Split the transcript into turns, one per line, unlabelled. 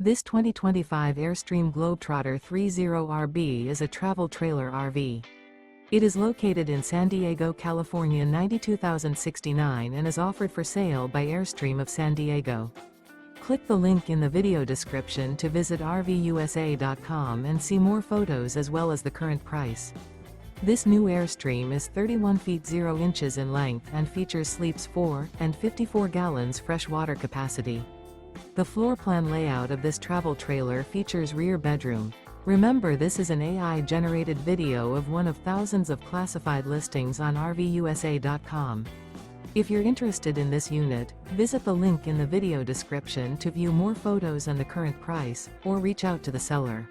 This 2025 Airstream Globetrotter 30RB is a travel trailer RV. It is located in San Diego, California 92069 and is offered for sale by Airstream of San Diego. Click the link in the video description to visit RVUSA.com and see more photos as well as the current price. This new Airstream is 31 feet 0 inches in length and features sleeps 4 and 54 gallons fresh water capacity. The floor plan layout of this travel trailer features rear bedroom. Remember, this is an AI-generated video of one of thousands of classified listings on RVUSA.com. If you're interested in this unit, visit the link in the video description to view more photos and the current price, or reach out to the seller.